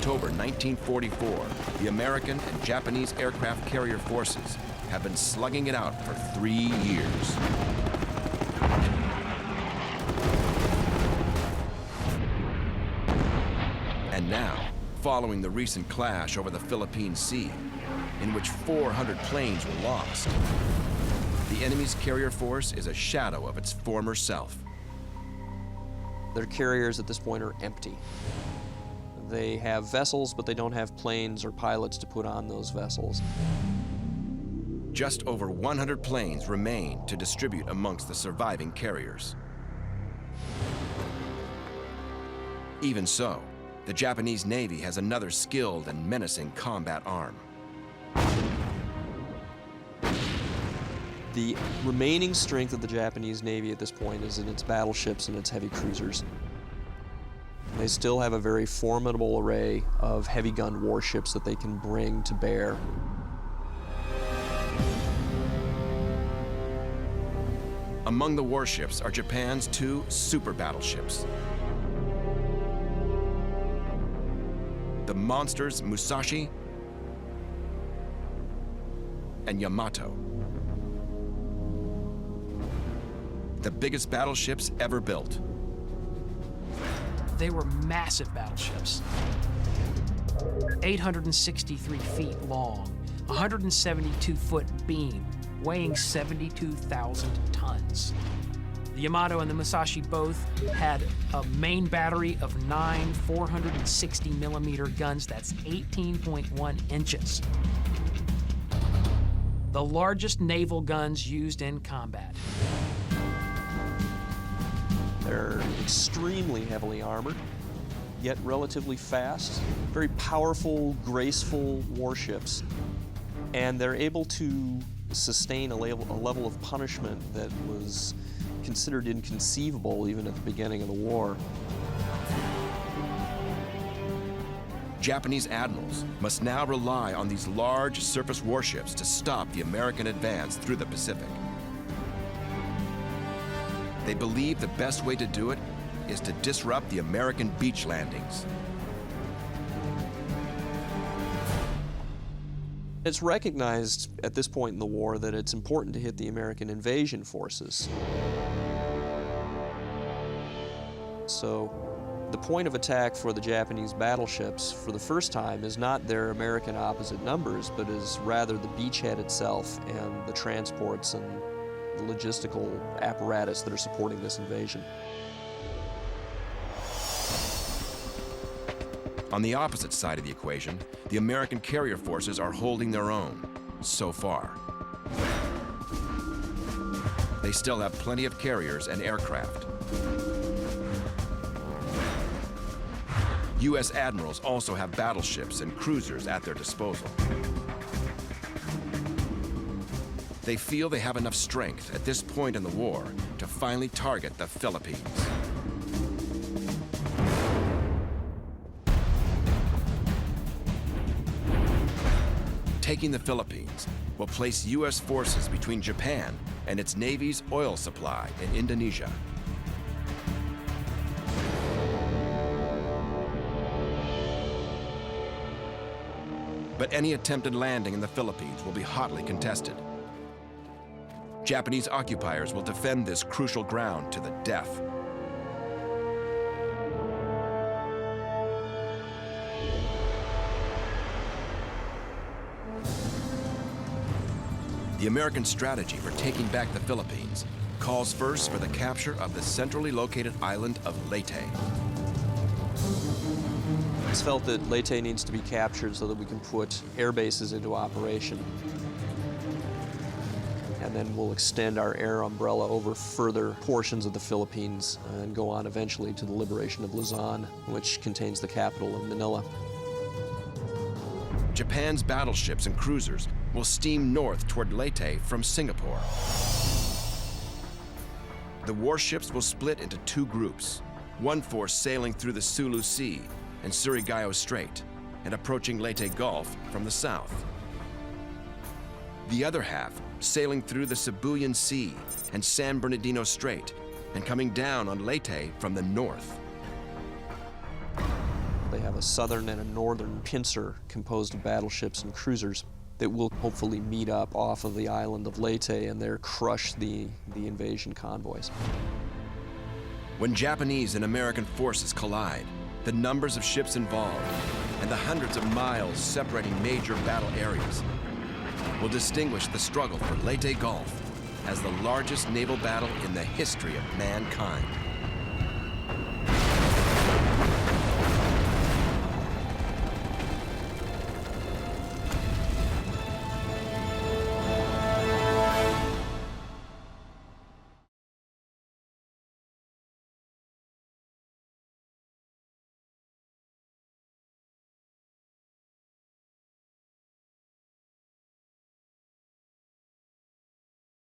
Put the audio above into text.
October 1944, the American and Japanese aircraft carrier forces have been slugging it out for 3 years. And now, following the recent clash over the Philippine Sea, in which 400 planes were lost, the enemy's carrier force is a shadow of its former self. Their carriers at this point are empty. They have vessels, but they don't have planes or pilots to put on those vessels. Just over 100 planes remain to distribute amongst the surviving carriers. Even so, the Japanese Navy has another skilled and menacing combat arm. The remaining strength of the Japanese Navy at this point is in its battleships and its heavy cruisers. They still have a very formidable array of heavy gun warships that they can bring to bear. Among the warships are Japan's 2 super battleships. The monsters Musashi and Yamato. The biggest battleships ever built. They were massive battleships. 863 feet long, 172-foot beam, weighing 72,000 tons. The Yamato and the Musashi both had a main battery of 9 460-millimeter guns. That's 18.1 inches. The largest naval guns used in combat. They're extremely heavily armored, yet relatively fast, very powerful, graceful warships. And they're able to sustain a level of punishment that was considered inconceivable even at the beginning of the war. Japanese admirals must now rely on these large surface warships to stop the American advance through the Pacific. They believe the best way to do it is to disrupt the American beach landings. It's recognized at this point in the war that it's important to hit the American invasion forces. So the point of attack for the Japanese battleships for the first time is not their American opposite numbers, but is rather the beachhead itself and the transports and the logistical apparatus that are supporting this invasion. On the opposite side of the equation, the American carrier forces are holding their own, so far. They still have plenty of carriers and aircraft. U.S. admirals also have battleships and cruisers at their disposal. They feel they have enough strength at this point in the war to finally target the Philippines. Taking the Philippines will place U.S. forces between Japan and its Navy's oil supply in Indonesia. But any attempted landing in the Philippines will be hotly contested. Japanese occupiers will defend this crucial ground to the death. The American strategy for taking back the Philippines calls first for the capture of the centrally located island of Leyte. It's felt that Leyte needs to be captured so that we can put air bases into operation. And then we'll extend our air umbrella over further portions of the Philippines and go on eventually to the liberation of Luzon, which contains the capital of Manila. Japan's battleships and cruisers will steam north toward Leyte from Singapore. The warships will split into 2 groups, one force sailing through the Sulu Sea and Surigao Strait and approaching Leyte Gulf from the south. The other half sailing through the Sibuyan Sea and San Bernardino Strait and coming down on Leyte from the north. They have have a southern and a northern pincer composed of battleships and cruisers that will hopefully meet up off of the island of Leyte and there crush the invasion convoys. When Japanese and American forces collide, the numbers of ships involved and the hundreds of miles separating major battle areas will distinguish the struggle for Leyte Gulf as the largest naval battle in the history of mankind.